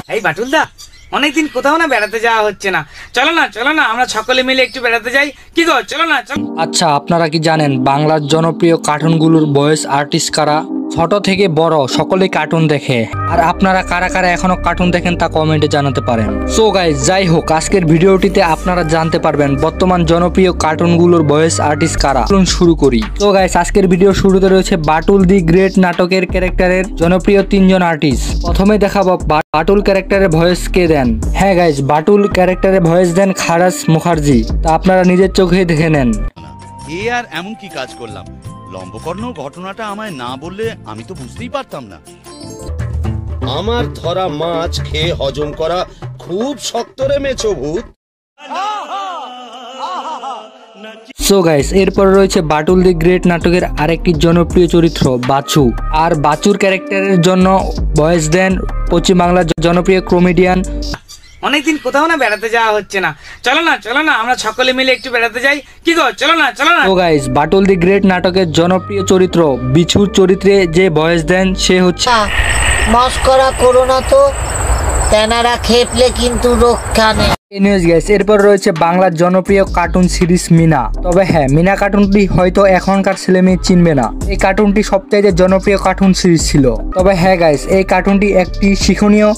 এই বাটুলদা, অনেকদিন কোথাও না বেড়াতে যাওয়া হচ্ছে না, চলো না আমরা সকলে মিলে একটু বেড়াতে যাই। কি গো, চলো না চলো। আচ্ছা, আপনারা কি জানেন বাংলার জনপ্রিয় কার্টুনগুলোর ভয়েস আর্টিস্ট কারা? ছোট থেকে বড় সকলেই কার্টুন দেখে। আর আপনারা কারা কারা এখনো কার্টুন দেখেন তা কমেন্টে জানাতে পারেন। সো গাইস, যাই হোক, আজকের ভিডিওটিতে আপনারা জানতে পারবেন বর্তমান জনপ্রিয় কার্টুনগুলোর ভয়েস আর্টিস্ট কারা। চলুন শুরু করি। তো গাইস, আজকের ভিডিও শুরুতে রয়েছে বাটুল দি গ্রেট নাটকের ক্যারেক্টারের জনপ্রিয় 3 জন আর্টিস্ট। প্রথমে দেখাবো বাটুল ক্যারেক্টারের ভয়েস কে দেন। হ্যাঁ গাইস, বাটুল ক্যারেক্টারের ভয়েস দেন খারাস মুখার্জি। তা আপনারা নিজের চোখে দেখে নেন। এ আর এমন কি কাজ করলাম, লম্বকর্ণ ঘটনাটা আমায় না বললে আমি তো বুঝতেই পারতাম না। আমার ধরা মাছ খেয়ে হজম করা খুব শক্ত রে মেছো ভূত। সো গাইস, এরপর রয়েছে বাটুল দি গ্রেট নাটকের আরেকটি জনপ্রিয় চরিত্র বাচু। আর বাচুর ক্যারেক্টারের জন্য ভয়েস দেন পশ্চিম বাংলার জনপ্রিয় কমেডিয়ান। অনেকদিন কোথাও না বেড়াতে যাওয়া হচ্ছে না, চলো না আমরা সকলে মিলে একটু বেড়াতে যাই। কি গো, চলো না। তো গাইস, বাটুল দি গ্রেট নাটকের জনপ্রিয় চরিত্র বিছুর চরিত্রে যে ভয়েস দেন সে হচ্ছে। মস্করা করো না তো, তেনারা খেপলে কিন্তু রক্ষা নেই। এনিওয়েজ গাইস, এরপর রয়েছে বাংলার জনপ্রিয় কার্টুন সিরিজ মিনা। তবে হ্যাঁ, মিনা কার্টুনটি হয়তো এখনকার ছেলে মেয়ে চিনবে না। এই কার্টুনটি সবচেয়ে জনপ্রিয় কার্টুন সিরিজ ছিল। তবে হ্যাঁ গাইস, এই কার্টুনটি একটি শিক্ষণীয়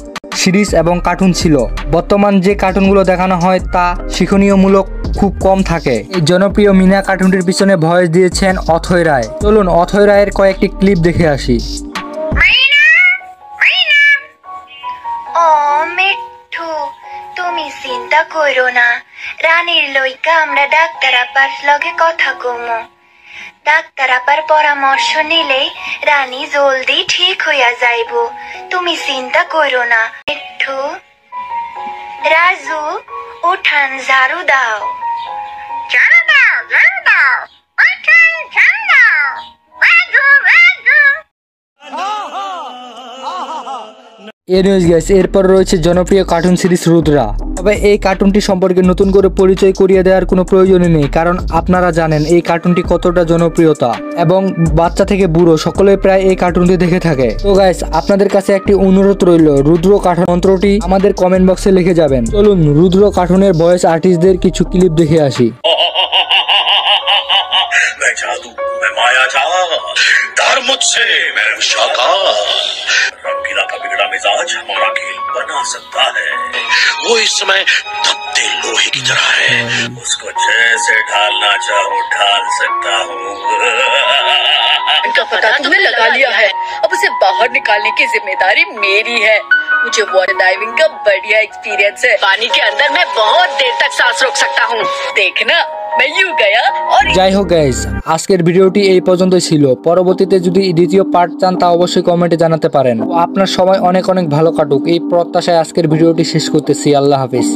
সিরিজ এবং কার্টুন ছিল। বর্তমান যে কার্টুনগুলো দেখানো হয় তা শিক্ষণীয়মূলক খুব কম থাকে। এই জনপ্রিয় মিনা কার্টুনটির পিছনে ভয়েস দিয়েছেন অথয় রায়। চলুন অথয় রায়ের কয়েকটি ক্লিপ দেখে আসি। তুমি চিন্তা করো না, রানীর লইকা আমরা ডাক্তার আপার লগে কথা কমু। ডাক্তার আপার পরামর্শ নিলেই রানী জলদি ঠিক হইয়া যাইব। তুমি চিন্তা করো না। মিঠু, রাজু, উঠান ঝাড়ু দাও। ঝাড়ু দাও, ঝাড়ু দাও, উঠান ঝাড়ু দাও। রাজু, রাজু। এনিওয়েজ গাইস, এরপর রয়েছে জনপ্রিয় কার্টুন সিরিজ রুদ্রা। তবে এই কার্টুনটি সম্পর্কে নতুন করে পরিচয় করিয়ে দেওয়ার কোনো প্রয়োজনই নেই, কারণ আপনারা জানেন এই কার্টুনটি কতটা জনপ্রিয়তা এবং বাচ্চা থেকে বুড়ো সকলে প্রায় এই কার্টুনটি দেখে থাকে। তো গাইস, আপনাদের কাছে একটি অনুরোধ রইল, রুদ্র কার্টুন মন্ত্রটি আমাদের কমেন্ট বক্সে লিখে যাবেন। চলুন রুদ্র কার্টুনের ভয়েস আর্টিস্টদের কিছু ক্লিপ দেখে আসি। मुझसे मैं शाकाहार रंगीला का बिगड़ा मिजाज हमारा खेल बना सकता है। वो इस समय तपते लोहे की तरह है, उसको जैसे ढालना चाहो ढाल सकता हूँ। इनका पता तुम्हें लगा लिया है, अब उसे बाहर निकालने की जिम्मेदारी मेरी है। मुझे वाटर डाइविंग का बढ़िया एक्सपीरियंस है। पानी के अंदर मैं बहुत देर तक सांस रोक सकता हूँ। देखना, मैं यूं गया और। যাই হোক গাইস, আজকের ভিডিওটি এই পর্যন্তই ছিল। পরবর্তীতে যদি দ্বিতীয় পার্ট চান তা অবশ্যই কমেন্টে জানাতে পারেন। আপনার সময় অনেক অনেক ভালো কাটুক এই প্রত্যাশায় আজকের ভিডিওটি শেষ করতেছি। আল্লাহ হাফিজ।